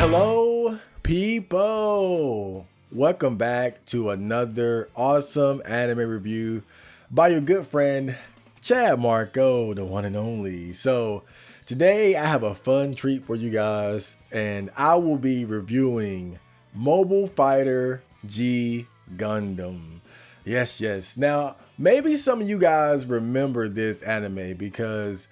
Hello, people. Welcome back to another awesome anime review by your good friend, Chad Marco, the one and only. So, today I have a fun treat for you guys, and I will be reviewing Mobile Fighter G Gundam. Yes. Now, maybe some of you guys remember this anime because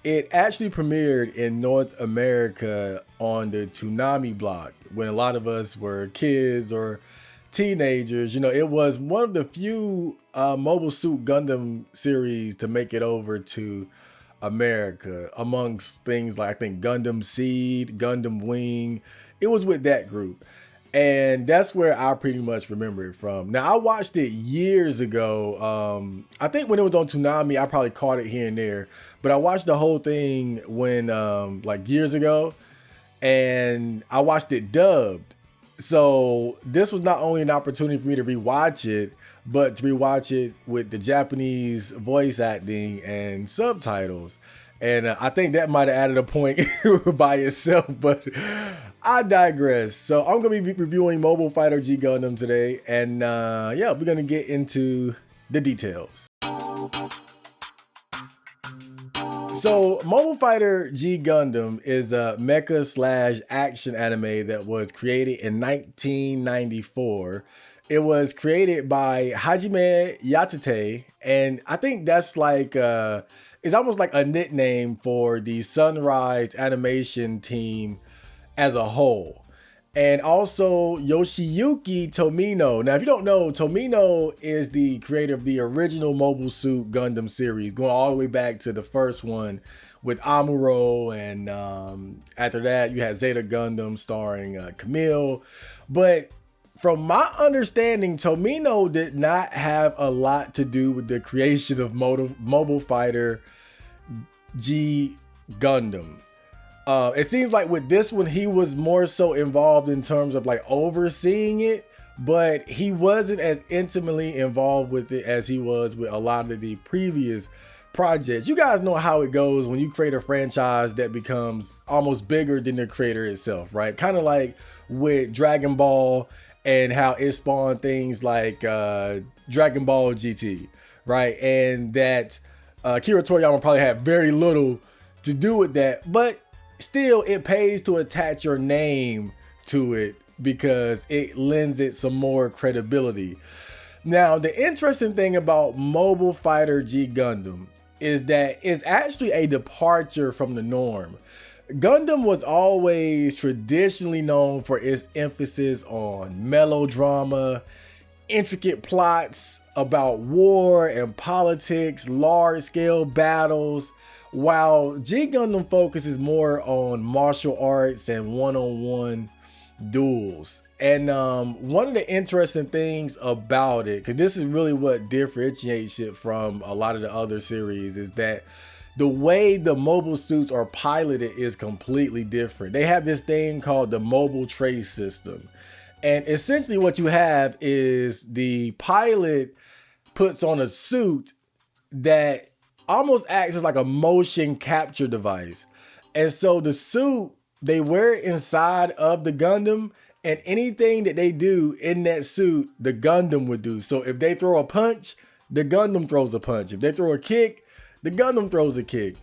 it actually premiered in North America on the Toonami block when a lot of us were kids or teenagers. You know, it was one of the few Mobile Suit Gundam series to make it over to America, amongst things like I think Gundam Seed, Gundam Wing. It was with that group. And that's where I pretty much remember it from. Now, I watched it years ago. I think when it was on Toonami, I probably caught it here and there. But I watched the whole thing when, like years ago. And I watched it dubbed. So this was not only an opportunity for me to rewatch it, but to rewatch it with the Japanese voice acting and subtitles. And I think that might have added a point by itself, but I digress. So I'm going to be reviewing Mobile Fighter G Gundam today. And yeah, we're going to get into the details. So Mobile Fighter G Gundam is a mecha / action anime that was created in 1994. It was created by Hajime Yatate, and I think that's like it's almost like a nickname for the Sunrise animation team as a whole. And also Yoshiyuki Tomino. Now, if you don't know, Tomino is the creator of the original Mobile Suit Gundam series, going all the way back to the first one with Amuro. And after that, you had Zeta Gundam starring Camille. But from my understanding, Tomino did not have a lot to do with the creation of Mobile Fighter G Gundam. It seems like with this one, he was more so involved in terms of like overseeing it, but he wasn't as intimately involved with it as he was with a lot of the previous projects. You guys know how it goes when you create a franchise that becomes almost bigger than the creator itself, right? Kind of like with Dragon Ball and how it spawned things like Dragon Ball GT, right? And that Akira Toriyama probably had very little to do with that, but still, it pays to attach your name to it because it lends it some more credibility. Now, the interesting thing about Mobile Fighter G Gundam is that it's actually a departure from the norm. Gundam was always traditionally known for its emphasis on melodrama, intricate plots about war and politics, large-scale battles, while G Gundam focuses more on martial arts and one-on-one duels. And one of the interesting things about it, because this is really what differentiates it from a lot of the other series, is that the way the mobile suits are piloted is completely different. They have this thing called the mobile trace system. And essentially what you have is the pilot puts on a suit that almost acts as like a motion capture device. And so the suit, they wear it inside of the Gundam, and anything that they do in that suit, the Gundam would do. So if they throw a punch, the Gundam throws a punch. If they throw a kick, the Gundam throws a kick.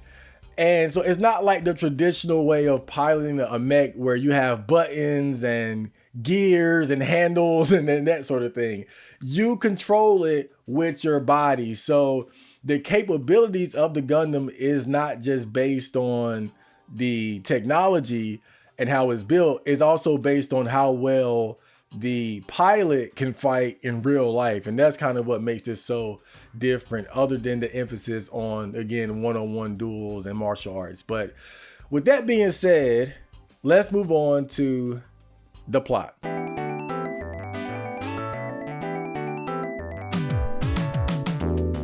And so it's not like the traditional way of piloting a mech where you have buttons and gears and handles and that sort of thing. You control it with your body. So the capabilities of the Gundam is not just based on the technology and how it's built. It's also based on how well the pilot can fight in real life. And that's kind of what makes this so different, other than the emphasis on, again, one-on-one duels and martial arts. But with that being said, let's move on to the plot.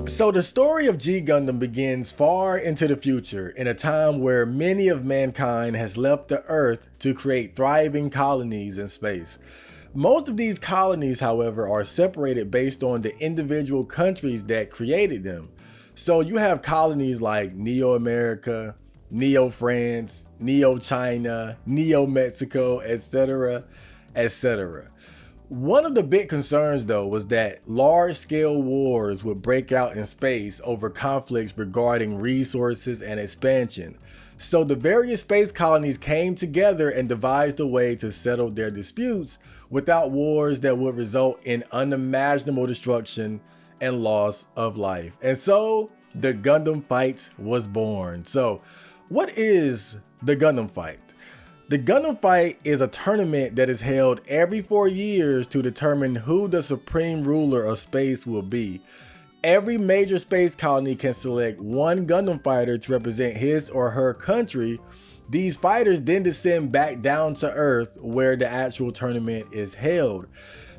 So the story of G Gundam begins far into the future, in a time where many of mankind has left the Earth to create thriving colonies in space. Most of these colonies, however, are separated based on the individual countries that created them. So you have colonies like Neo America, Neo France, Neo China, Neo Mexico, etc., etc. One of the big concerns, though, was that large-scale wars would break out in space over conflicts regarding resources and expansion. So the various space colonies came together and devised a way to settle their disputes without wars that would result in unimaginable destruction and loss of life. And so the Gundam fight was born. So what is the Gundam fight? The Gundam fight is a tournament that is held every 4 years to determine who the supreme ruler of space will be. Every major space colony can select one Gundam fighter to represent his or her country. These fighters then descend back down to Earth where the actual tournament is held.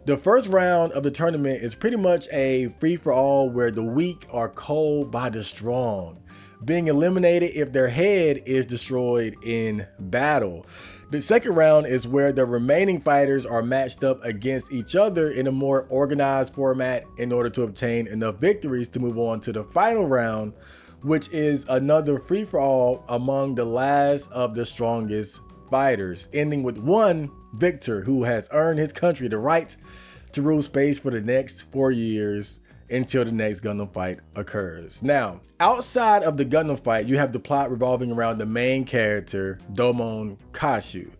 The first round of the tournament is pretty much a free-for-all where the weak are culled by the strong, being eliminated if their head is destroyed in battle. The second round is where the remaining fighters are matched up against each other in a more organized format in order to obtain enough victories to move on to the final round, which is another free-for-all among the last of the strongest fighters, ending with one victor who has earned his country the right to rule space for the next 4 years until the next Gundam fight occurs. Now, outside of the Gundam fight, you have the plot revolving around the main character, Domon Kashu.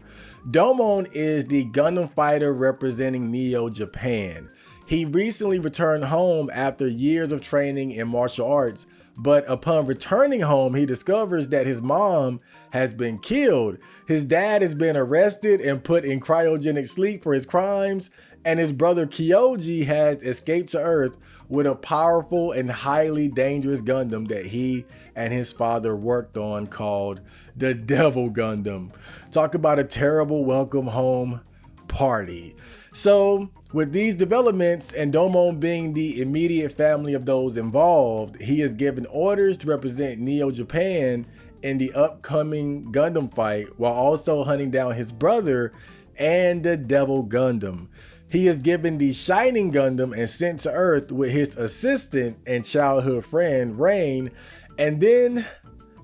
Domon is the Gundam fighter representing Neo Japan. He recently returned home after years of training in martial arts, but upon returning home, he discovers that his mom has been killed. His dad has been arrested and put in cryogenic sleep for his crimes, and his brother Kyoji has escaped to Earth with a powerful and highly dangerous Gundam that he and his father worked on called the Devil Gundam. Talk about a terrible welcome home party. So with these developments and Domon being the immediate family of those involved, he is given orders to represent Neo Japan in the upcoming Gundam fight while also hunting down his brother and the Devil Gundam. He is given the Shining Gundam and sent to Earth with his assistant and childhood friend Rain, and then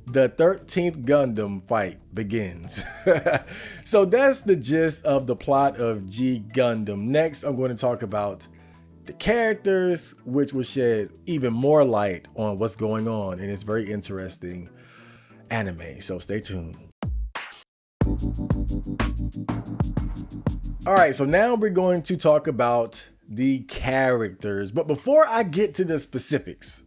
the 13th Gundam fight begins. So that's the gist of the plot of G Gundam. Next, I'm going to talk about the characters, which will shed even more light on what's going on in this very interesting anime. So stay tuned. All right, so now we're going to talk about the characters. But before I get to the specifics,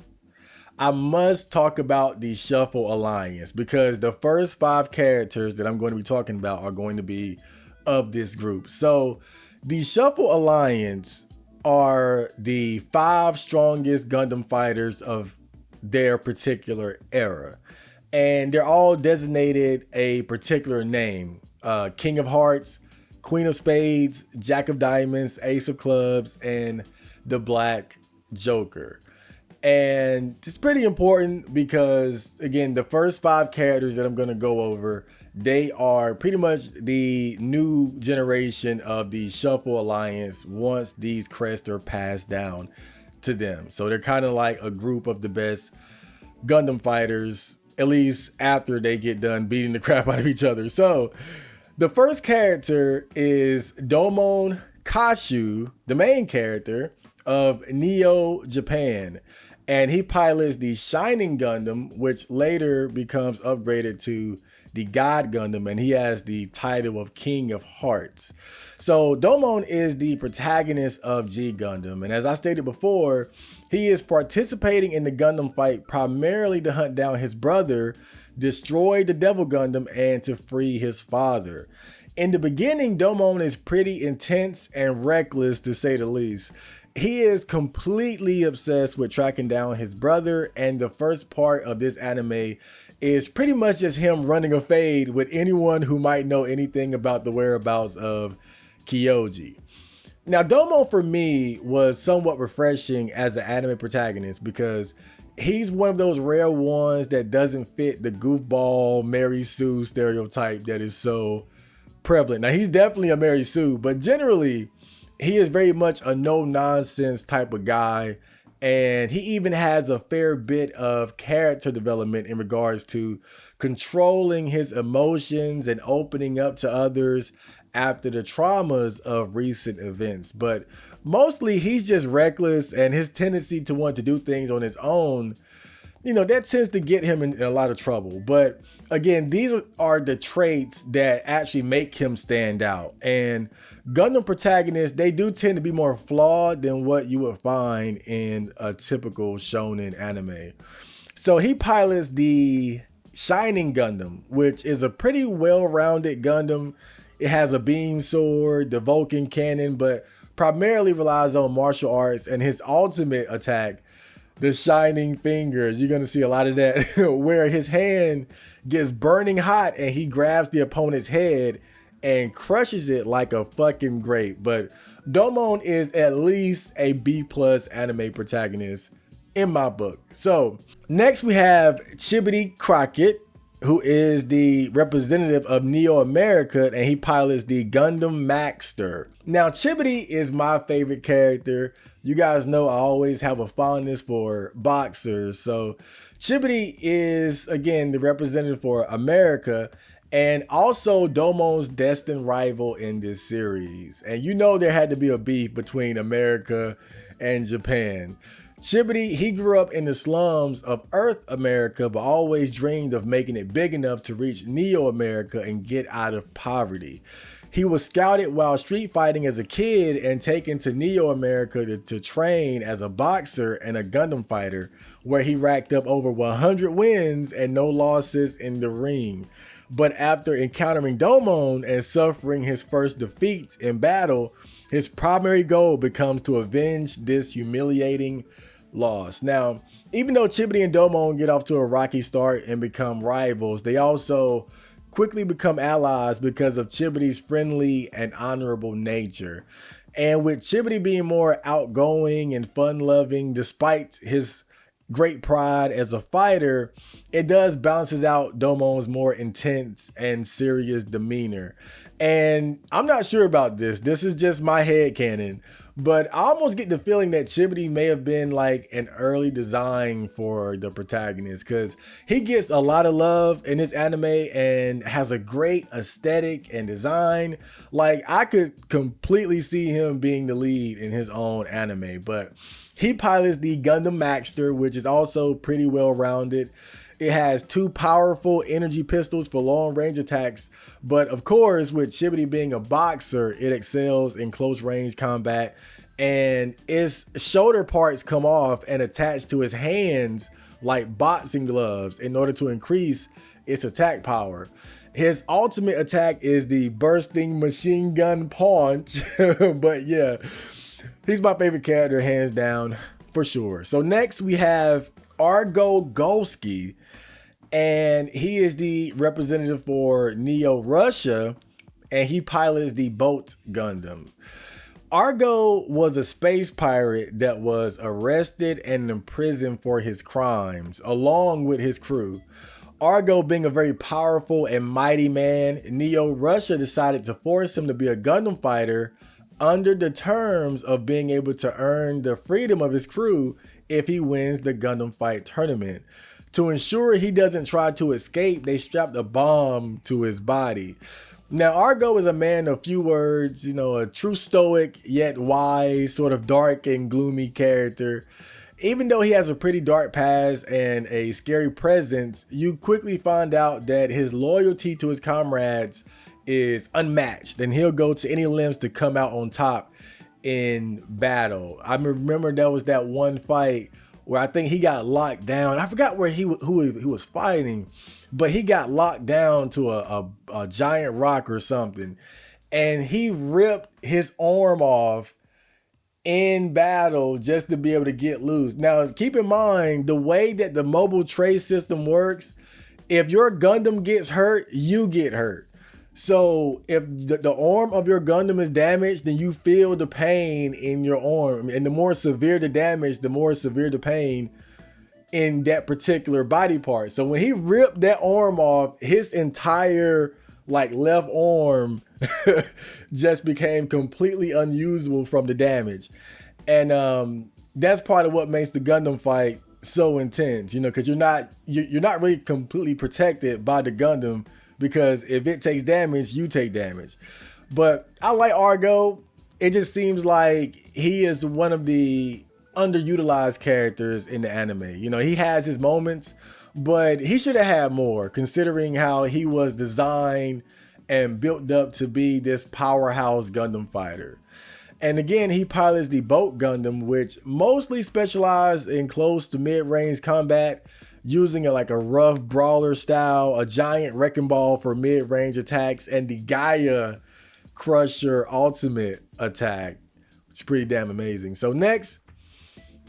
I must talk about the Shuffle Alliance, because the first 5 characters that I'm going to be talking about are going to be of this group. So the Shuffle Alliance are the 5 strongest Gundam fighters of their particular era. And they're all designated a particular name. King of Hearts, Queen of Spades, Jack of Diamonds, Ace of Clubs, and the Black Joker. And it's pretty important because, again, the first 5 characters that I'm going to go over, they are pretty much the new generation of the Shuffle Alliance once these crests are passed down to them. So they're kind of like a group of the best Gundam fighters, at least after they get done beating the crap out of each other. So the first character is Domon Kashu, the main character of Neo Japan. And he pilots the Shining Gundam, which later becomes upgraded to the God Gundam, and he has the title of King of Hearts. So Domon is the protagonist of G Gundam, and as I stated before, he is participating in the Gundam fight primarily to hunt down his brother, destroy the Devil Gundam, and to free his father. In the beginning, Domon is pretty intense and reckless, to say the least. He is completely obsessed with tracking down his brother, and the first part of this anime is pretty much just him running a fade with anyone who might know anything about the whereabouts of Kyoji. Now, Domon for me was somewhat refreshing as an anime protagonist because he's one of those rare ones that doesn't fit the goofball Mary Sue stereotype that is so prevalent. Now, he's definitely a Mary Sue, but generally, he is very much a no-nonsense type of guy, And he even has a fair bit of character development in regards to controlling his emotions and opening up to others after the traumas of recent events. But mostly he's just reckless, and his tendency to want to do things on his own, that tends to get him in a lot of trouble. But again, these are the traits that actually make him stand out. And Gundam protagonists, they do tend to be more flawed than what you would find in a typical shonen anime. So he pilots the Shining Gundam, which is a pretty well-rounded Gundam. It has a beam sword, the Vulcan cannon, but primarily relies on martial arts, and his ultimate attack, the Shining Finger. You're going to see a lot of that where his hand gets burning hot and he grabs the opponent's head and crushes it like a fucking grape. But Domon is at least a B+ anime protagonist in my book. So next we have Chibity Crockett, who is the representative of Neo America, and he pilots the Gundam Maxter. Now, Chibity is my favorite character. You guys know I always have a fondness for boxers. So Chibity is, again, the representative for America, and also Domon's destined rival in this series. And there had to be a beef between America and Japan. Chibity, he grew up in the slums of Earth America, but always dreamed of making it big enough to reach Neo America and get out of poverty. He was scouted while street fighting as a kid and taken to Neo America to train as a boxer and a Gundam fighter, where he racked up over 100 wins and no losses in the ring. But after encountering Domon and suffering his first defeats in battle, his primary goal becomes to avenge this humiliating loss. Now, even though Chibity and Domon get off to a rocky start and become rivals, they also quickly become allies because of Chibity's friendly and honorable nature. And with Chibity being more outgoing and fun-loving, despite his great pride as a fighter, it does balances out Domon's more intense and serious demeanor. And I'm not sure about this. This is just my headcanon, but I almost get the feeling that Chibity may have been like an early design for the protagonist, because he gets a lot of love in this anime and has a great aesthetic and design. Like, I could completely see him being the lead in his own anime. But he pilots the Gundam Maxter, which is also pretty well rounded. It has 2 powerful energy pistols for long range attacks, but of course, with Chibity being a boxer, it excels in close range combat, and its shoulder parts come off and attach to his hands like boxing gloves in order to increase its attack power. His ultimate attack is the bursting machine gun punch, but yeah, he's my favorite character, hands down, for sure. So next we have Argo Golsky, and he is the representative for Neo Russia, and he pilots the Boat Gundam. Argo was a space pirate that was arrested and imprisoned for his crimes, along with his crew. Argo being a very powerful and mighty man, Neo Russia decided to force him to be a Gundam fighter under the terms of being able to earn the freedom of his crew if he wins the Gundam Fight tournament. To ensure he doesn't try to escape, they strapped a bomb to his body. Now, Argo is a man of few words, a true stoic yet wise, sort of dark and gloomy character. Even though he has a pretty dark past and a scary presence, you quickly find out that his loyalty to his comrades is unmatched, and he'll go to any lengths to come out on top in battle. I remember there was that one fight where I think he got locked down. I forgot who he was fighting, but he got locked down to a giant rock or something, and he ripped his arm off in battle just to be able to get loose. Now, keep in mind, the way that the mobile trace system works, if your Gundam gets hurt, you get hurt. So if the arm of your Gundam is damaged, then you feel the pain in your arm. And the more severe the damage, the more severe the pain in that particular body part. So when he ripped that arm off, his entire left arm just became completely unusable from the damage. And that's part of what makes the Gundam fight so intense, because you're not really completely protected by the Gundam, because if it takes damage, you take damage. But I like Argo. It just seems like he is one of the underutilized characters in the anime. He has his moments, but he should have had more, considering how he was designed and built up to be this powerhouse Gundam fighter. And again, he pilots the Boat Gundam, which mostly specialized in close to mid-range combat, using like a rough brawler style, a giant wrecking ball for mid-range attacks, and the Gaia Crusher ultimate attack. It's pretty damn amazing. So next,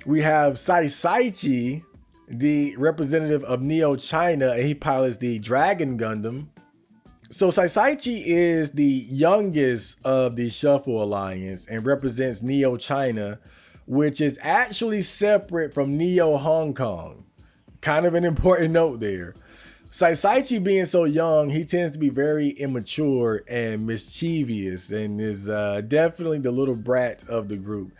we have Saisaichi, the representative of Neo China, and he pilots the Dragon Gundam. So Saisaichi is the youngest of the Shuffle Alliance and represents Neo China, which is actually separate from Neo Hong Kong. Kind of an important note there. Saisaichi being so young, he tends to be very immature and mischievous, and is definitely the little brat of the group.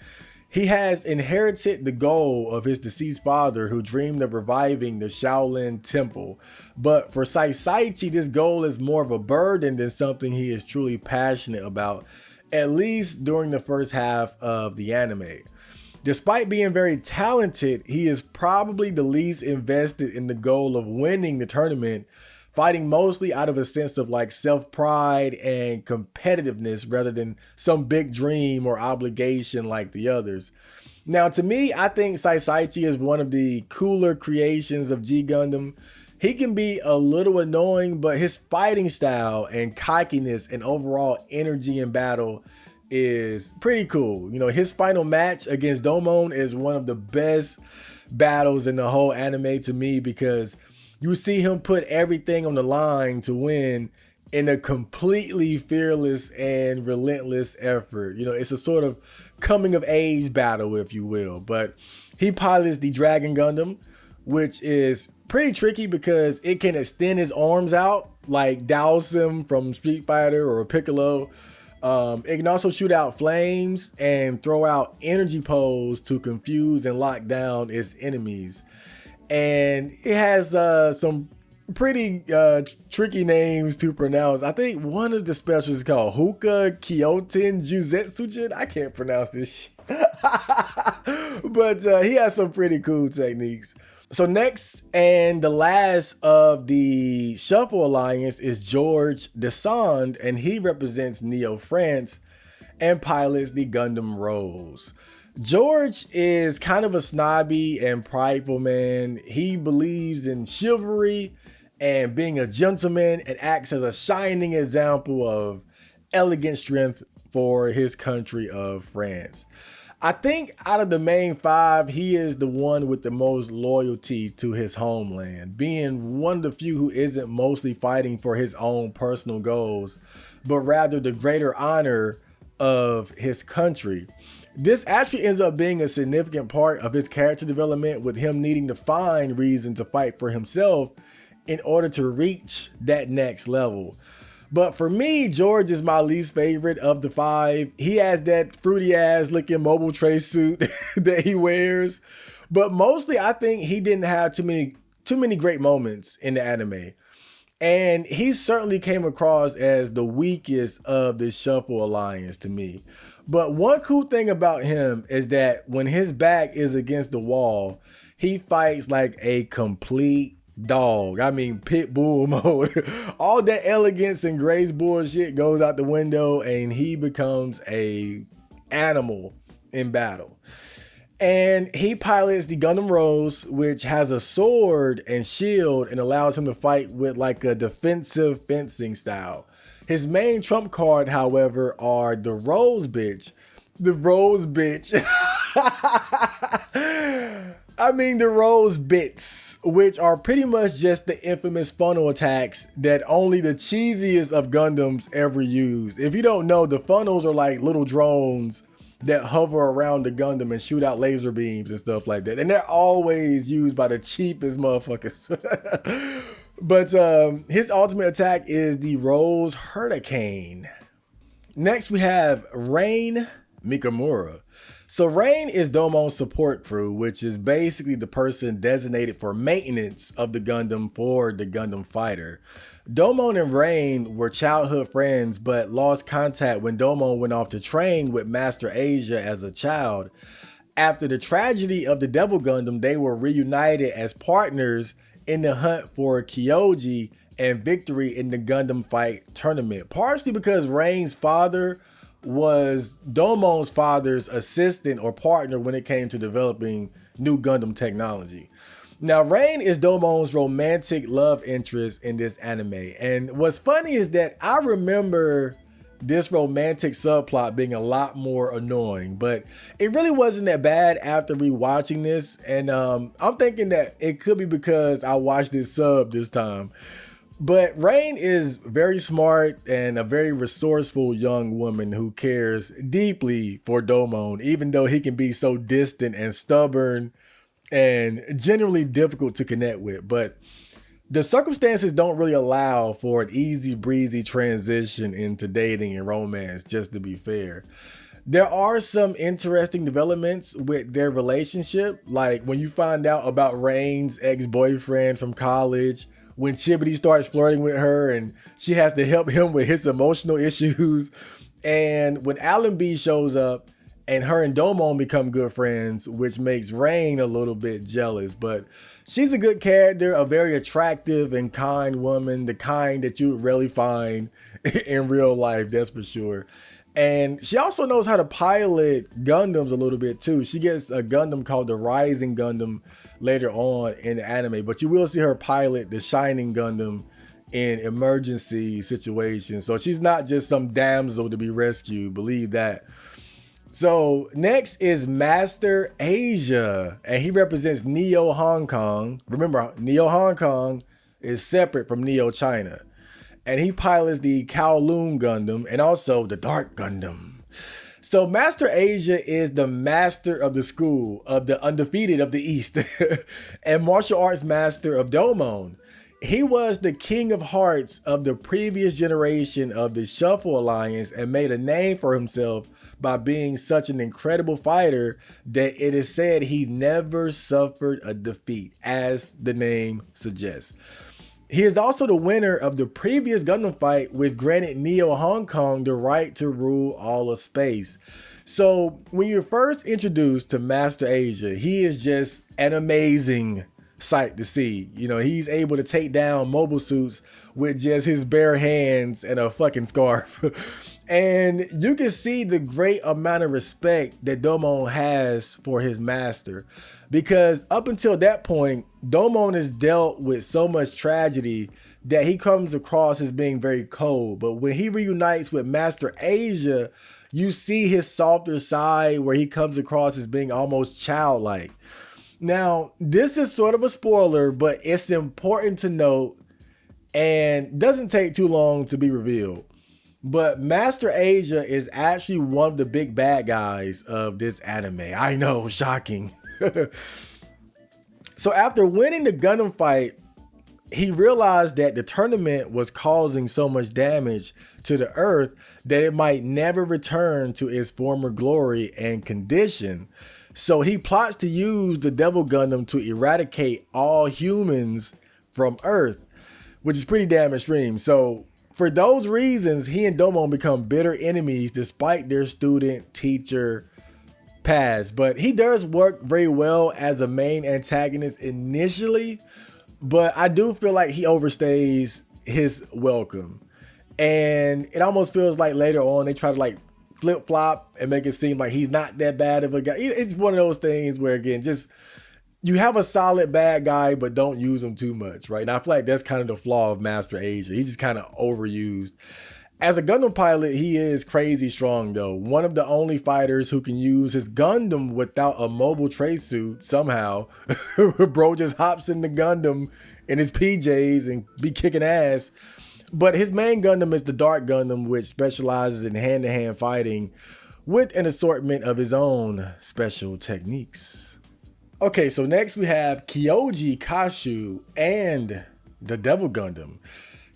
He has inherited the goal of his deceased father, who dreamed of reviving the Shaolin Temple. But for Saisaichi, this goal is more of a burden than something he is truly passionate about, at least during the first half of the anime. Despite being very talented, he is probably the least invested in the goal of winning the tournament, fighting mostly out of a sense of like self-pride and competitiveness rather than some big dream or obligation like the others. Now, to me, I think Saisaichi is one of the cooler creations of G Gundam. He can be a little annoying, but his fighting style and cockiness and overall energy in battle is pretty cool. His final match against Domon is one of the best battles in the whole anime to me, because you see him put everything on the line to win in a completely fearless and relentless effort. It's a sort of coming of age battle, if you will. But he pilots the Dragon Gundam, which is pretty tricky because it can extend his arms out like Dhalsim from Street Fighter or Piccolo. It can also shoot out flames and throw out energy poles to confuse and lock down its enemies. And it has some pretty tricky names to pronounce. I think one of the specials is called Huka Kyoten Juzetsujin. I can't pronounce this shit. But he has some pretty cool techniques. So next and the last of the Shuffle Alliance is George Desand, and he represents Neo France and pilots the Gundam Rose. George is kind of a snobby and prideful man. He believes in chivalry and being a gentleman, and acts as a shining example of elegant strength for his country of France. I think out of the main five, he is the one with the most loyalty to his homeland, being one of the few who isn't mostly fighting for his own personal goals, but rather the greater honor of his country. This actually ends up being a significant part of his character development, with him needing to find reason to fight for himself in order to reach that next level. But for me, George is my least favorite of the five. He has that fruity ass looking mobile tray suit that he wears. But mostly I think he didn't have too many great moments in the anime. And he certainly came across as the weakest of the Shuffle Alliance to me. But one cool thing about him is that when his back is against the wall, he fights like a complete dog. I mean, pit bull mode. All that elegance and grace bullshit goes out the window, and he becomes a animal in battle. And he pilots the Gundam Rose, which has a sword and shield and allows him to fight with like a defensive fencing style. His main trump card, however, are the Rose Bitch. The Rose Bitch. I mean the Rose Bits, which are pretty much just the infamous funnel attacks that only the cheesiest of Gundams ever use. If you don't know, the funnels are like little drones that hover around the Gundam and shoot out laser beams and stuff like that. And they're always used by the cheapest motherfuckers. But his ultimate attack is the Rose Hurricane. Next, we have Rain Mikamura. So Rain is Domon's support crew, which is basically the person designated for maintenance of the Gundam for the Gundam fighter. Domon and Rain were childhood friends, but lost contact when Domon went off to train with Master Asia as a child. After the tragedy of the Devil Gundam, they were reunited as partners in the hunt for Kyoji and victory in the Gundam fight tournament, partially because Rain's father was Domon's father's assistant or partner when it came to developing new Gundam technology. Now, Rain is Domon's romantic love interest in this anime. And what's funny is that I remember this romantic subplot being a lot more annoying, but it really wasn't that bad after rewatching this. And I'm thinking that it could be because I watched this sub this time. But Rain is very smart and a very resourceful young woman who cares deeply for Domon, even though he can be so distant and stubborn and generally difficult to connect with. But the circumstances don't really allow for an easy breezy transition into dating and romance, just to be fair. There are some interesting developments with their relationship, like when you find out about Rain's ex-boyfriend from college, when Chibity starts flirting with her and she has to help him with his emotional issues, and when Allenby shows up and her and Domon become good friends, which makes Rain a little bit jealous. But she's a good character, a very attractive and kind woman, the kind that you would rarely find in real life, that's for sure. And she also knows how to pilot Gundams a little bit too. She gets a Gundam called the Rising Gundam later on in the anime, but you will see her pilot the Shining Gundam in emergency situations. So she's not just some damsel to be rescued, believe that. So next is Master Asia, and he represents Neo Hong Kong. Remember, Neo Hong Kong is separate from Neo China. And he pilots the Kowloon Gundam and also the Dark Gundam. So Master Asia is the master of the school of the undefeated of the East and martial arts master of Domon. He was the king of hearts of the previous generation of the Shuffle Alliance and made a name for himself by being such an incredible fighter that it is said he never suffered a defeat, as the name suggests. He is also the winner of the previous Gundam fight, which granted Neo Hong Kong the right to rule all of space. So when you're first introduced to Master Asia, he is just an amazing sight to see. You know, he's able to take down mobile suits with just his bare hands and a fucking scarf. And you can see the great amount of respect that Domon has for his master. Because up until that point, Domon has dealt with so much tragedy that he comes across as being very cold. But when he reunites with Master Asia, you see his softer side where he comes across as being almost childlike. Now, this is sort of a spoiler, but it's important to note and doesn't take too long to be revealed. But Master Asia is actually one of the big bad guys of this anime. I know, shocking. So after winning the Gundam fight, he realized that the tournament was causing so much damage to the Earth that it might never return to its former glory and condition. So he plots to use the Devil Gundam to eradicate all humans from Earth, which is pretty damn extreme. So for those reasons, he and Domon become bitter enemies despite their student-teacher past. But he does work very well as a main antagonist initially, but I do feel like he overstays his welcome. And it almost feels like later on they try to like flip-flop and make it seem like he's not that bad of a guy. It's one of those things where, again, just you have a solid bad guy, but don't use him too much, right? And I feel like that's kind of the flaw of Master Asia. He's just kind of overused. As a Gundam pilot, he is crazy strong, though. One of the only fighters who can use his Gundam without a mobile tracesuit somehow. Bro just hops in the Gundam in his PJs and be kicking ass. But his main Gundam is the Dark Gundam, which specializes in hand-to-hand fighting with an assortment of his own special techniques. Okay, so next we have Kyoji Kashu and the Devil Gundam.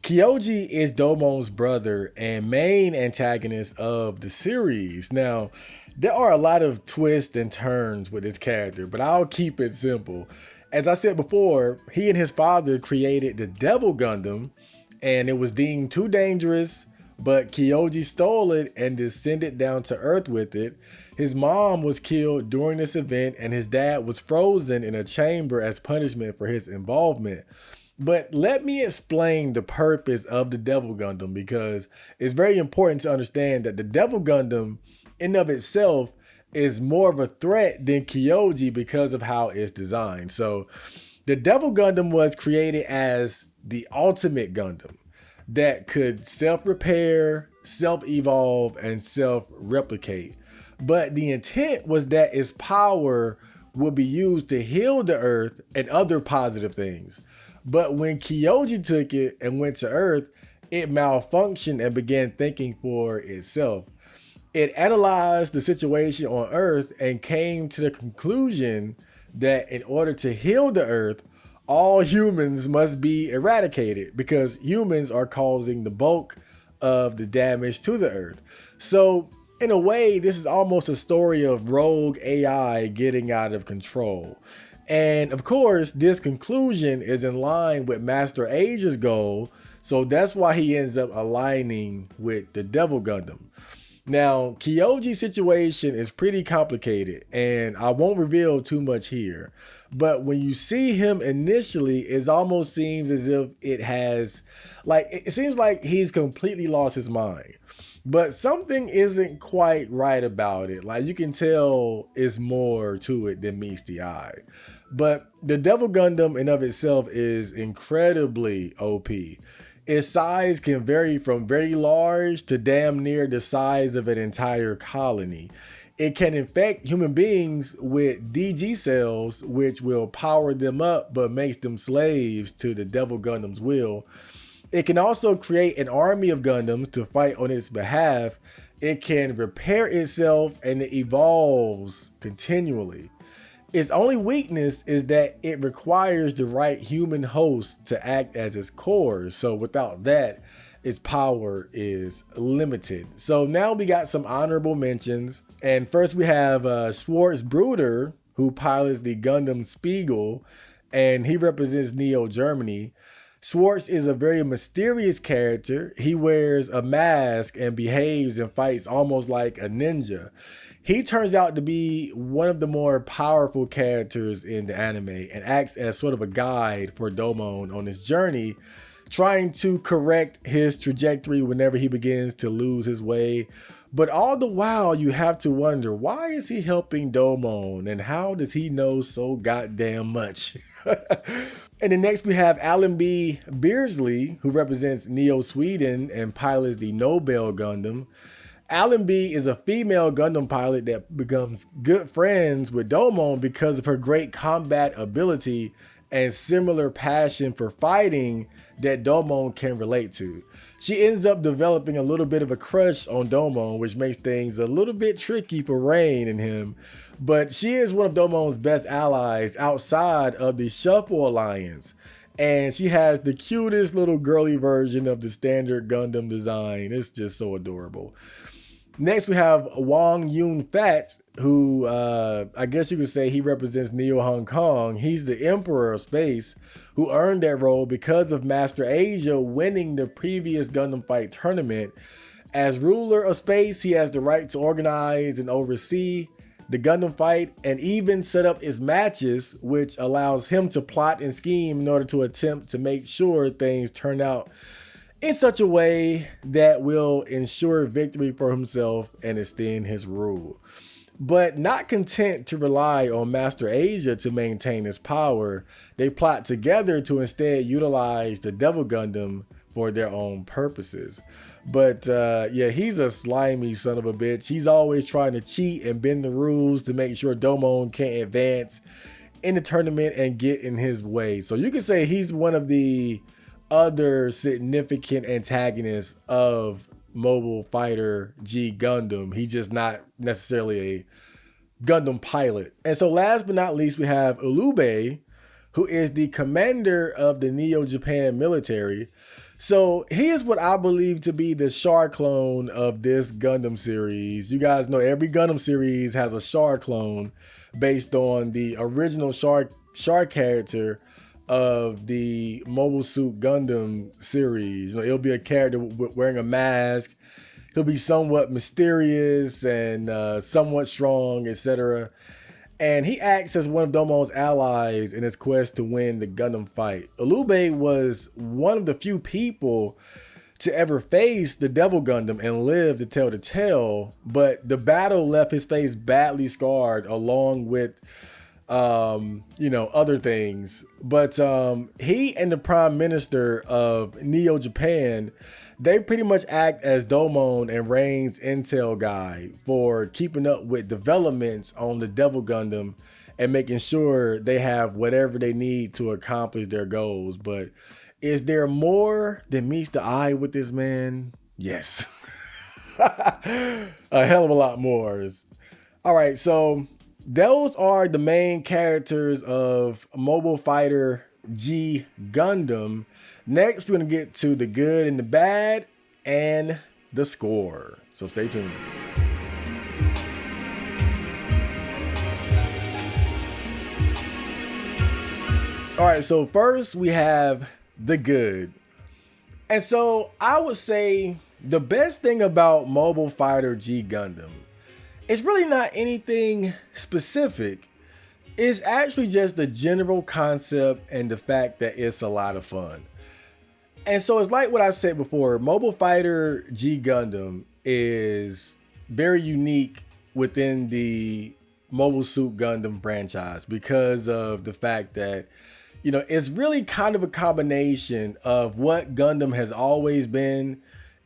Kyoji is Domon's brother and main antagonist of the series. Now, there are a lot of twists and turns with his character, but I'll keep it simple. As I said before, he and his father created the Devil Gundam, and it was deemed too dangerous, but Kyoji stole it and descended down to Earth with it. His mom was killed during this event, and his dad was frozen in a chamber as punishment for his involvement. But let me explain the purpose of the Devil Gundam, because it's very important to understand that the Devil Gundam in of itself is more of a threat than Kyoji because of how it's designed. So the Devil Gundam was created as the ultimate Gundam that could self-repair, self-evolve, and self-replicate. But the intent was that its power would be used to heal the Earth and other positive things. But when Kyoji took it and went to Earth, it malfunctioned and began thinking for itself. It analyzed the situation on Earth and came to the conclusion that in order to heal the Earth, all humans must be eradicated because humans are causing the bulk of the damage to the Earth. So in a way, this is almost a story of rogue AI getting out of control. And of course, this conclusion is in line with Master Asia's goal, so that's why he ends up aligning with the Devil Gundam. Now, Kyoji's situation is pretty complicated, and I won't reveal too much here. But when you see him initially, it almost seems as if it seems like he's completely lost his mind. But something isn't quite right about it. Like, you can tell it's more to it than meets the eye. But the Devil Gundam in of itself is incredibly OP. Its size can vary from very large to damn near the size of an entire colony. It can infect human beings with DG cells, which will power them up but makes them slaves to the Devil Gundam's will. It can also create an army of Gundams to fight on its behalf. It can repair itself and it evolves continually. Its only weakness is that it requires the right human host to act as its core. So without that, its power is limited. So now we got some honorable mentions. And first we have Schwartz Bruder, who pilots the Gundam Spiegel, and he represents Neo Germany. Schwartz is a very mysterious character. He wears a mask and behaves and fights almost like a ninja. He turns out to be one of the more powerful characters in the anime and acts as sort of a guide for Domon on his journey, trying to correct his trajectory whenever he begins to lose his way. But all the while, you have to wonder, why is he helping Domon and how does he know so goddamn much? And then next we have Alan B. Beardsley, who represents Neo Sweden and pilots the Nobel Gundam. Alan B is a female Gundam pilot that becomes good friends with Domon because of her great combat ability and similar passion for fighting that Domon can relate to. She ends up developing a little bit of a crush on Domon, which makes things a little bit tricky for Rain and him. But she is one of Domon's best allies outside of the Shuffle Alliance. And she has the cutest little girly version of the standard Gundam design. It's just so adorable. Next, we have Wong Yun Fat, who I guess you could say he represents Neo Hong Kong. He's the Emperor of Space, who earned that role because of Master Asia winning the previous Gundam Fight tournament. As ruler of space, he has the right to organize and oversee the Gundam Fight and even set up his matches, which allows him to plot and scheme in order to attempt to make sure things turn out in such a way that will ensure victory for himself and extend his rule. But not content to rely on Master Asia to maintain his power, they plot together to instead utilize the Devil Gundam for their own purposes. But yeah, he's a slimy son of a bitch. He's always trying to cheat and bend the rules to make sure Domon can't advance in the tournament and get in his way. So you can say he's one of the other significant antagonists of Mobile Fighter G Gundam. He's just not necessarily a Gundam pilot. And so last but not least, we have Ulube, who is the commander of the Neo Japan military. So he is what I believe to be the Char clone of this Gundam series. You guys know every Gundam series has a Char clone based on the original Char character of the Mobile Suit Gundam series. You know, it'll be a character wearing a mask. He'll be somewhat mysterious and somewhat strong, etc. And he acts as one of Domon's allies in his quest to win the Gundam fight. Alube was one of the few people to ever face the Devil Gundam and live to tell the tale, but the battle left his face badly scarred along with other things. But he and the Prime Minister of Neo Japan, they pretty much act as Domon and Rain's intel guy for keeping up with developments on the Devil Gundam and making sure they have whatever they need to accomplish their goals. But is there more than meets the eye with this man? Yes. A hell of a lot more. All right, so those are the main characters of Mobile Fighter G Gundam. Next, we're going to get to the good and the bad and the score. So stay tuned. All right, so first we have the good. And so I would say the best thing about Mobile Fighter G Gundam is really not anything specific. It's actually just the general concept and the fact that it's a lot of fun. And so it's like what I said before, Mobile Fighter G Gundam is very unique within the Mobile Suit Gundam franchise because of the fact that, you know, it's really kind of a combination of what Gundam has always been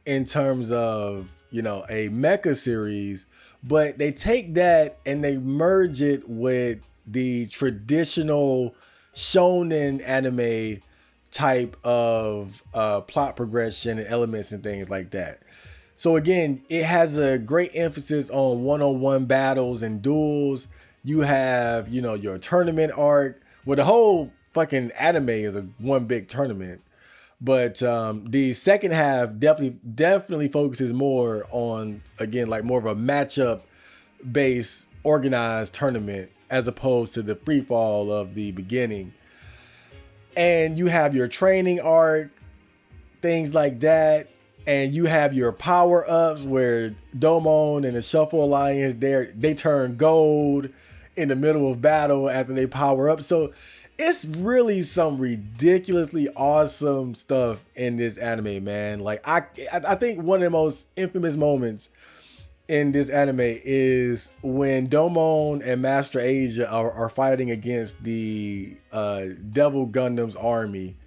in terms of, you know, a mecha series, but they take that and they merge it with the traditional shonen anime type of plot progression and elements and things like that. So again, it has a great emphasis on one-on-one battles and duels. You have, you know, your tournament arc. Well, the whole fucking anime is one big tournament. But the second half definitely focuses more on, again, like more of a matchup based organized tournament as opposed to the free fall of the beginning. And you have your training arc, things like that. And you have your power ups where Domon and the Shuffle Alliance, they turn gold in the middle of battle after they power up. So it's really some ridiculously awesome stuff in this anime, man. Like I think one of the most infamous moments in this anime is when Domon and Master Asia are fighting against the Devil Gundam's army.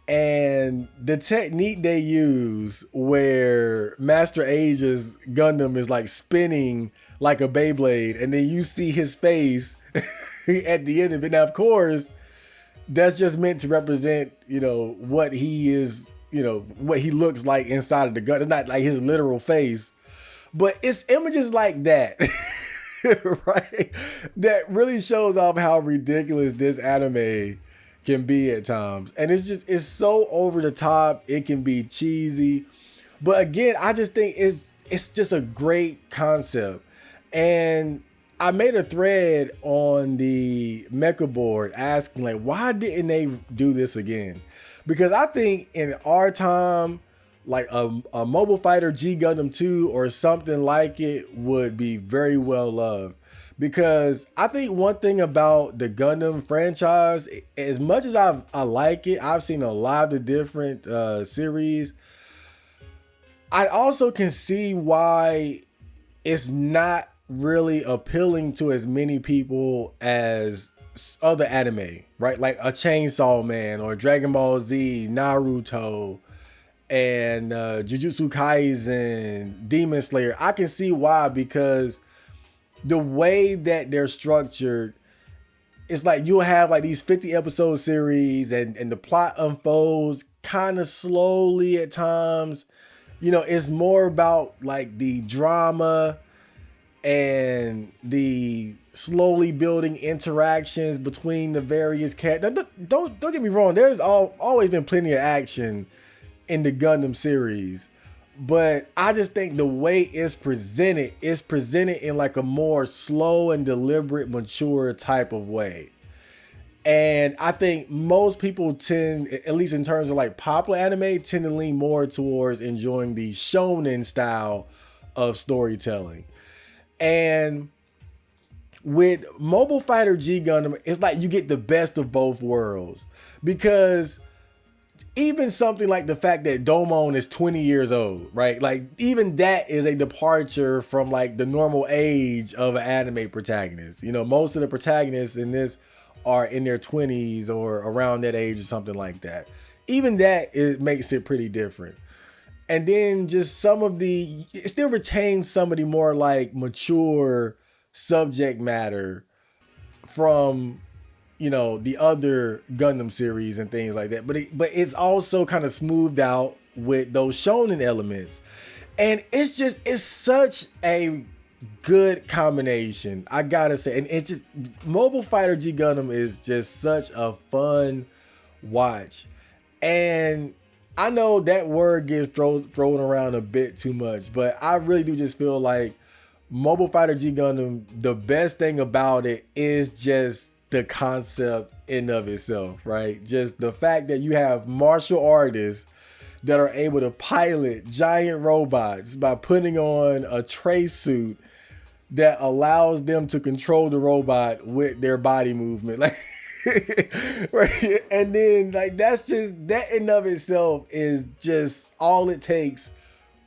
And the technique they use where Master Asia's Gundam is like spinning like a Beyblade, and then you see his face at the end of it. Now, of course, that's just meant to represent, you know, what he is, you know, what he looks like inside of the gun. It's not like his literal face, but it's images like that, right? That really shows off how ridiculous this anime can be at times. And it's so over the top. It can be cheesy. But again, I just think it's just a great concept. And I made a thread on the Mecha board asking, like, why didn't they do this again? Because I think in our time, like a Mobile Fighter G Gundam 2 or something like it would be very well loved. Because I think one thing about the Gundam franchise, as much as I like it, I've seen a lot of different series. I also can see why it's not really appealing to as many people as other anime, right? Like a Chainsaw Man or Dragon Ball Z, Naruto, and Jujutsu Kaisen, Demon Slayer. I can see why, because the way that they're structured, it's like you'll have like these 50 episode series and the plot unfolds kind of slowly at times. You know, it's more about like the drama and the slowly building interactions between the various characters. Don't get me wrong. There's always been plenty of action in the Gundam series. But I just think the way it's presented in like a more slow and deliberate, mature type of way. And I think most people tend, at least in terms of like popular anime, tend to lean more towards enjoying the shonen style of storytelling. And with Mobile Fighter G Gundam, it's like you get the best of both worlds. Because even something like the fact that Domon is 20 years old, right? Like even that is a departure from like the normal age of an anime protagonist. You know, most of the protagonists in this are in their 20s or around that age or something like that. Even that, it makes it pretty different. And then just it still retains some of the more like mature subject matter from, you know, the other Gundam series and things like that. But it's also kind of smoothed out with those shonen elements. And it's such a good combination, I gotta say. And it's just, Mobile Fighter G Gundam is just such a fun watch. And I know that word gets thrown around a bit too much, but I really do just feel like Mobile Fighter G Gundam, the best thing about it is just the concept in of itself, right? Just the fact that you have martial artists that are able to pilot giant robots by putting on a trace suit that allows them to control the robot with their body movement. Like, right? And then like, that's just, that in of itself is just all it takes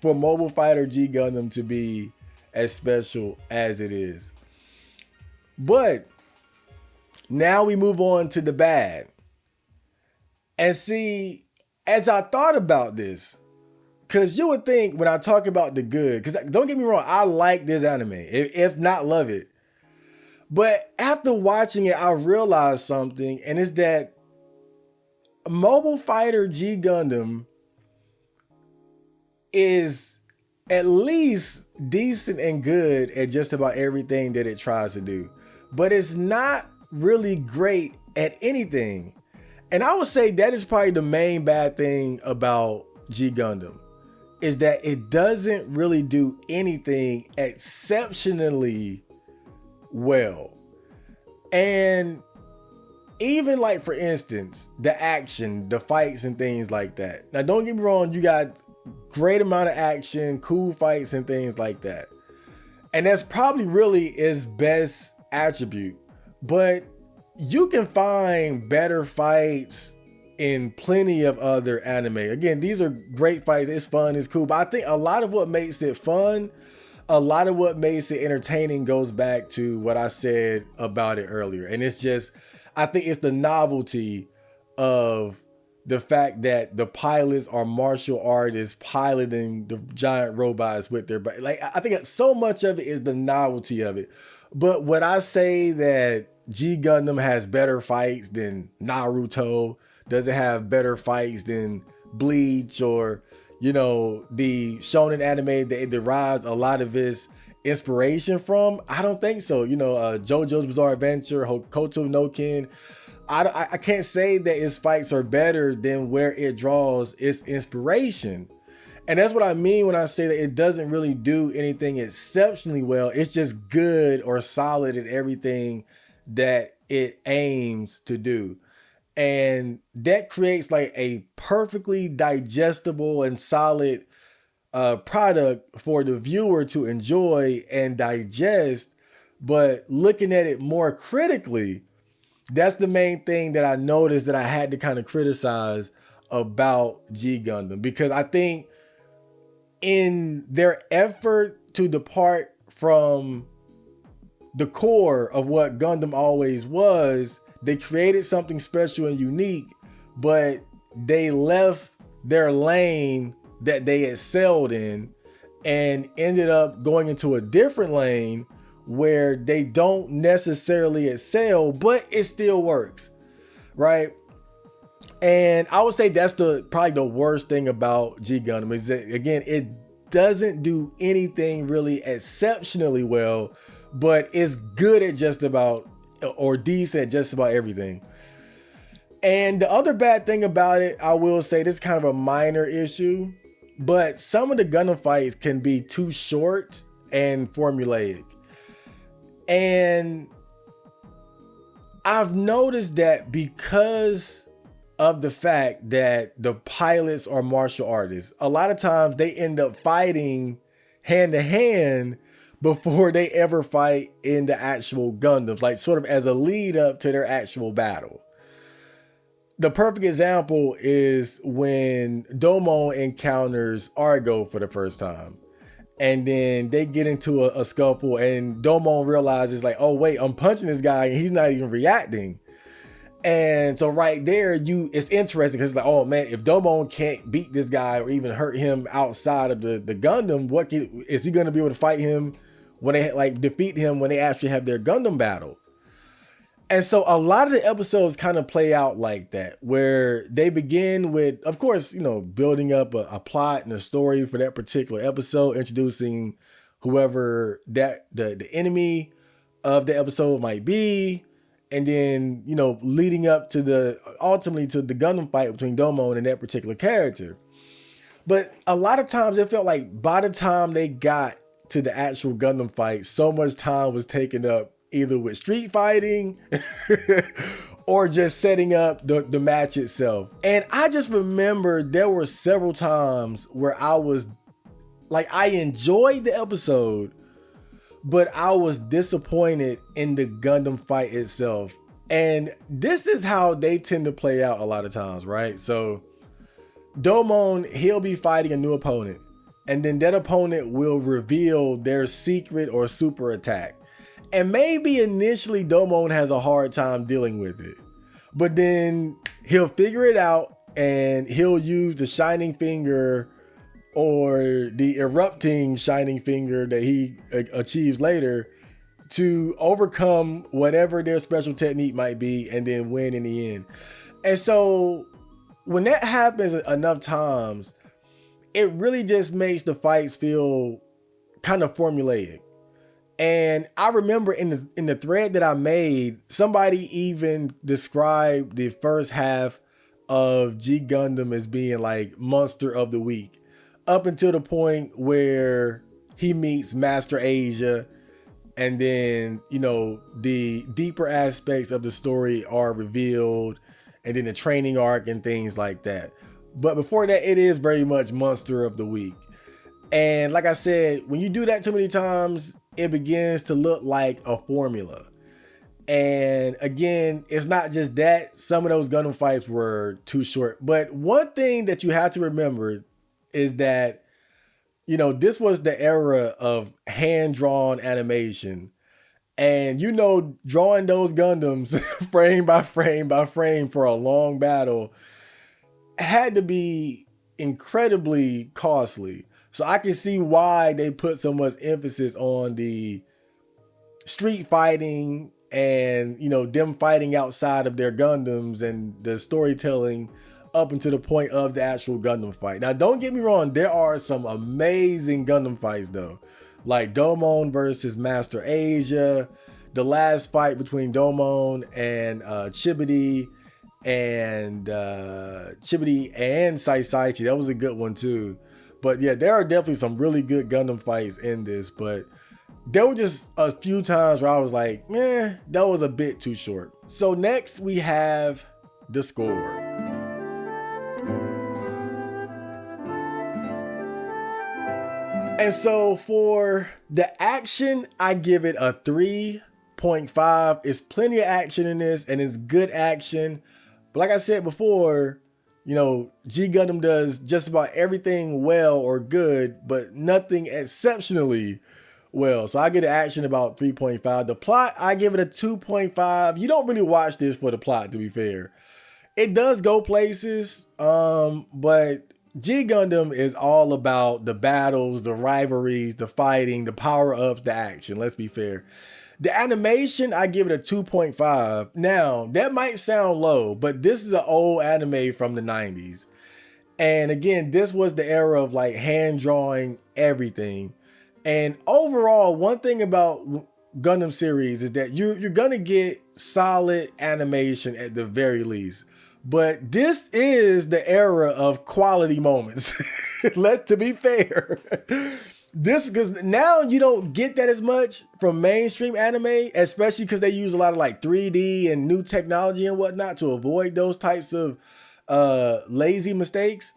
for Mobile Fighter G Gundam to be as special as it is. But now we move on to the bad. And see, as I thought about this, because you would think when I talk about the good, because don't get me wrong, I like this anime, if not love it. But after watching it, I realized something, and it's that Mobile Fighter G Gundam is at least decent and good at just about everything that it tries to do. But it's not really great at anything. And I would say that is probably the main bad thing about G Gundam, is that it doesn't really do anything exceptionally well. And even like, for instance, the action, the fights and things like that. Now, don't get me wrong, you got great amount of action, cool fights and things like that. And that's probably really its best attribute. But you can find better fights in plenty of other anime. Again, these are great fights. It's fun, it's cool. But I think a lot of what makes it fun, a lot of what makes it entertaining goes back to what I said about it earlier. And it's just, I think it's the novelty of the fact that the pilots are martial artists piloting the giant robots with their body. Like, I think so much of it is the novelty of it. But would I say that G Gundam has better fights than Naruto? Does it have better fights than Bleach, or, you know, the shonen anime that it derives a lot of its inspiration from? I don't think so. You know, JoJo's Bizarre Adventure, Hokuto no Ken. I can't say that its fights are better than where it draws its inspiration. And that's what I mean when I say that it doesn't really do anything exceptionally well. It's just good or solid at everything that it aims to do. And that creates like a perfectly digestible and solid product for the viewer to enjoy and digest. But looking at it more critically, that's the main thing that I noticed that I had to kind of criticize about G Gundam. Because I think in their effort to depart from the core of what Gundam always was, they created something special and unique, but they left their lane that they excelled in and ended up going into a different lane where they don't necessarily excel, but it still works, right? And I would say that's probably the worst thing about G Gundam, is that, again, it doesn't do anything really exceptionally well, but it's good at just about, or decent at just about everything. And the other bad thing about it, I will say, this is kind of a minor issue, but some of the Gundam fights can be too short and formulaic. And I've noticed that because of the fact that the pilots are martial artists, a lot of times they end up fighting hand to hand before they ever fight in the actual Gundams, like sort of as a lead up to their actual battle. The perfect example is when Domon encounters Argo for the first time. And then they get into a scuffle, and Domon realizes like, oh wait, I'm punching this guy and he's not even reacting. And so right there, it's interesting because it's like, oh man, if Domon can't beat this guy or even hurt him outside of the Gundam, is he going to be able to fight him when they like defeat him when they actually have their Gundam battle? And so a lot of the episodes kind of play out like that, where they begin with, of course, building up a plot and a story for that particular episode, introducing whoever that the enemy of the episode might be. And then, leading up to ultimately to the Gundam fight between Domon and that particular character. But a lot of times it felt like by the time they got to the actual Gundam fight, so much time was taken up either with street fighting or just setting up the match itself. And I just remember there were several times where I was like, I enjoyed the episode, but I was disappointed in the Gundam fight itself. And this is how they tend to play out a lot of times, right? So Domon, he'll be fighting a new opponent, and then that opponent will reveal their secret or super attack. And maybe initially Domon has a hard time dealing with it, but then he'll figure it out and he'll use the shining finger or the erupting shining finger that he achieves later to overcome whatever their special technique might be and then win in the end. And so when that happens enough times, it really just makes the fights feel kind of formulaic. And I remember in the thread that I made, somebody even described the first half of G Gundam as being like monster of the week, up until the point where he meets Master Asia, and then the deeper aspects of the story are revealed, and then the training arc and things like that. But before that, it is very much monster of the week. And like I said, when you do that too many times, it begins to look like a formula. And again, it's not just that. Some of those Gundam fights were too short. But one thing that you have to remember is that, this was the era of hand-drawn animation. And, drawing those Gundams frame by frame by frame for a long battle had to be incredibly costly. So I can see why they put so much emphasis on the street fighting and, them fighting outside of their Gundams and the storytelling up until the point of the actual Gundam fight. Now, don't get me wrong. There are some amazing Gundam fights though, like Domon versus Master Asia, the last fight between Domon and Chibity and Saisaichi. That was a good one too. But yeah, there are definitely some really good Gundam fights in this, but there were just a few times where I was like, that was a bit too short. So next we have the score. And so for the action, I give it a 3.5. It's plenty of action in this, and it's good action. But like I said before, G Gundam does just about everything well or good, but nothing exceptionally well. So I give the action about 3.5. The plot, I give it a 2.5. You don't really watch this for the plot, to be fair. It does go places, but G Gundam is all about the battles, the rivalries, the fighting, the power-ups, the action. Let's be fair. The animation, I give it a 2.5. Now, that might sound low, but this is an old anime from the 90s. And again, this was the era of like hand drawing everything. And overall, one thing about Gundam series is that you're gonna get solid animation at the very least. But this is the era of quality moments. Let's to be fair. This because now you don't get that as much from mainstream anime, especially because they use a lot of like 3D and new technology and whatnot to avoid those types of lazy mistakes.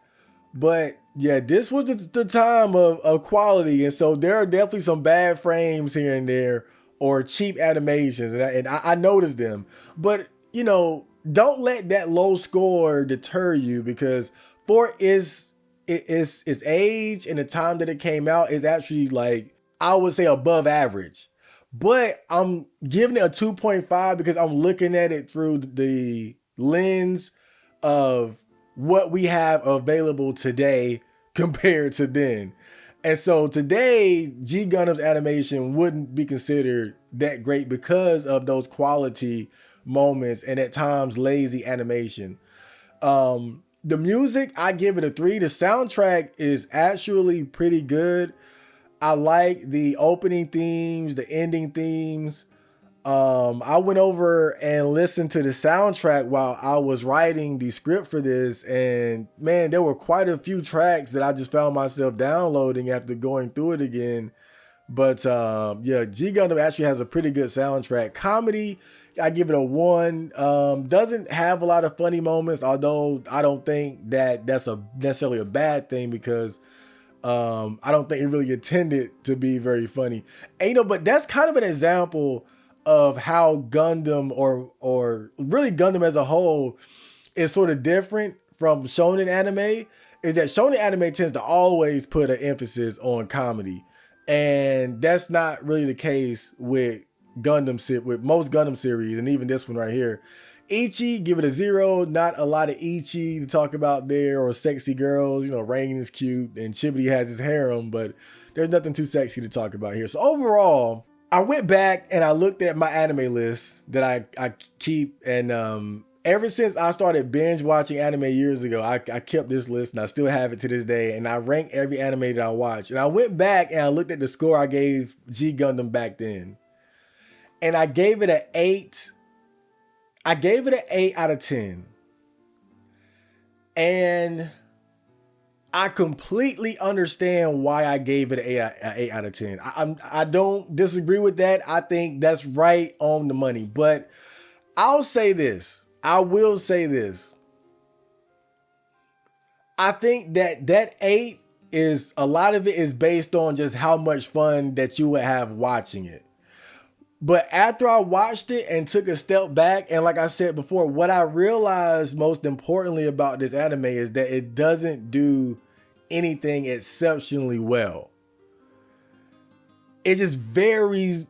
But yeah, this was the time of quality. And so there are definitely some bad frames here and there or cheap animations. And I noticed them. But, you know, don't let that low score deter you because for its age and the time that it came out is actually like, I would say above average. But I'm giving it a 2.5 because I'm looking at it through the lens of what we have available today compared to then. And so today, G Gundam's animation wouldn't be considered that great because of those quality moments and at times lazy animation. The music, I give it a 3. The soundtrack is actually pretty good. I like the opening themes, the ending themes. I went over and listened to the soundtrack while I was writing the script for this, and man, there were quite a few tracks that I just found myself downloading after going through it again. But yeah, G Gundam actually has a pretty good soundtrack. Comedy, I give it a 1. Doesn't have a lot of funny moments, although I don't think that that's necessarily a bad thing because I don't think it really intended to be very funny. And, you know, but that's kind of an example of how Gundam or really Gundam as a whole is sort of different from shonen anime. Is that shonen anime tends to always put an emphasis on comedy, and that's not really the case with with most Gundam series, and even this one right here. Ichi, give it a 0. Not a lot of Ichi to talk about there or sexy girls. You know, Rain is cute and Chibity has his harem, but there's nothing too sexy to talk about here. So overall, I went back and I looked at my anime list that I keep, and ever since I started binge watching anime years ago, I kept this list and I still have it to this day, and I rank every anime that I watch. And I went back and I looked at the score I gave G Gundam back then, and I gave it an 8. I gave it an 8 out of 10. And I completely understand why I gave it an 8 out of 10. I don't disagree with that. I think that's right on the money. But I'll say this. I will say this. I think that 8 is, a lot of it is based on just how much fun that you would have watching it. But after I watched it and took a step back, and like I said before, what I realized most importantly about this anime is that it doesn't do anything exceptionally well. It just very,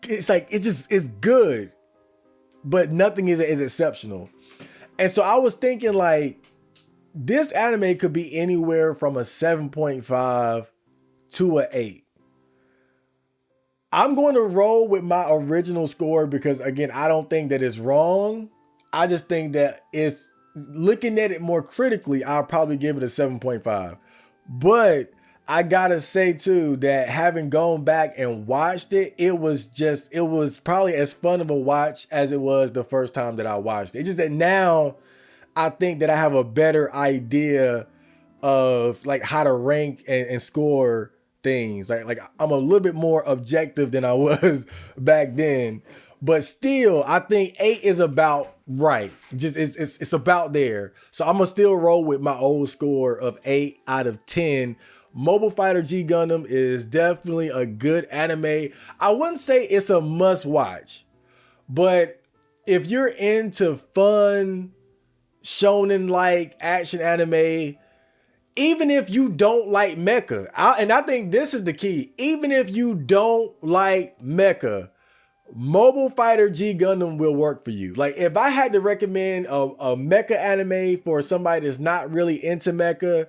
it's good, but nothing is exceptional. And so I was thinking like, this anime could be anywhere from a 7.5 to an 8. I'm going to roll with my original score because, again, I don't think that it's wrong. I just think that it's, looking at it more critically, I'll probably give it a 7.5. But I gotta say too that having gone back and watched it, it was probably as fun of a watch as it was the first time that I watched it. It's just that now I think that I have a better idea of like how to rank and score things. Like I'm a little bit more objective than I was back then. But still, I think 8 is about right. Just it's about there. So I'm gonna still roll with my old score of 8 out of 10. Mobile Fighter G Gundam is definitely a good anime. I wouldn't say it's a must watch, but if you're into fun shonen like action anime, even if you don't like mecha, and I think this is the key, even if you don't like mecha, Mobile Fighter G Gundam will work for you. Like if I had to recommend a mecha anime for somebody that's not really into mecha,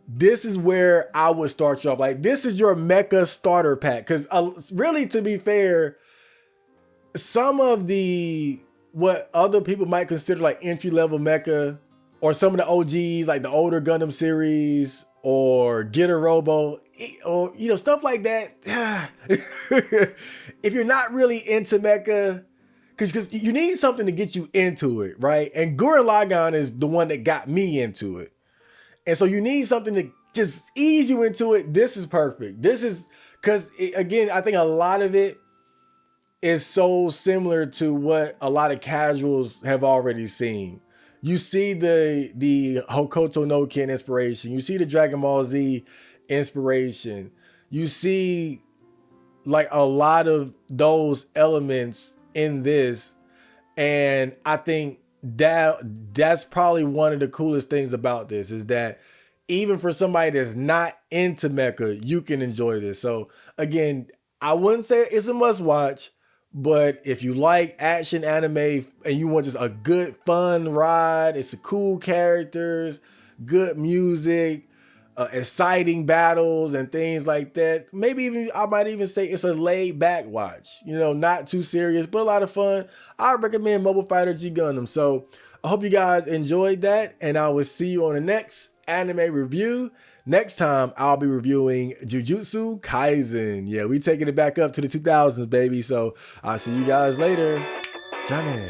this is where I would start you off. Like this is your mecha starter pack. Because really, to be fair, some of the what other people might consider like entry level mecha, or some of the OGs like the older Gundam series or Getter Robo, or you know, stuff like that. If you're not really into mecha, because you need something to get you into it, right? And Gurren Lagann is the one that got me into it. And so you need something to just ease you into it. This is perfect. This is because, again, I think a lot of it is so similar to what a lot of casuals have already seen. You see the Hokuto no Ken inspiration. You see the Dragon Ball Z inspiration. You see like a lot of those elements in this. And I think that's probably one of the coolest things about this is that even for somebody that's not into mecha, you can enjoy this. So again, I wouldn't say it's a must watch, but if you like action anime and you want just a good fun ride, it's a cool characters, good music, exciting battles and things like that. Maybe even I might even say it's a laid back watch. You know, not too serious, but a lot of fun. I recommend Mobile Fighter G Gundam. So I hope you guys enjoyed that, and I will see you on the next anime review. Next time, I'll be reviewing Jujutsu Kaisen. Yeah, we taking it back up to the 2000s, baby. So I'll see you guys later. Johnny.